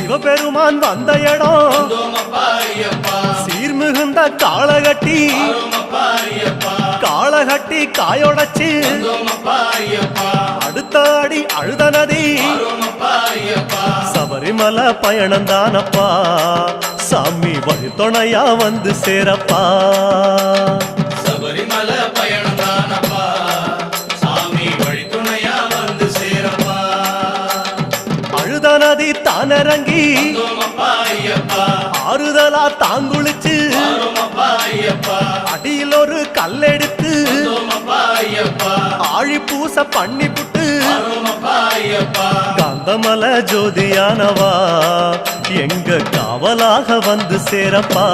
சிவபெருமான் வந்த இடம் சீர்மிகுந்த காளகட்டி காளகட்டி காயோடச்சு அடுத்த அடி அழுத நதி சபரிமலை பயணந்தானப்பா சாமி வழித்துணையா வந்து சேரப்பா சபரிமலை பயணந்தானப்பா சாமி வழித்துணையா வந்து சேரப்பா அழுத நதி தானிறங்கி ஆறுதலா தாங்குளிச்சு அடியில் ஒரு கல்லெடுத்து ஆழி பூச பண்ணி புட்டு காந்தமல ஜோதியானவா எங்க காவலாக வந்து சேரப்பா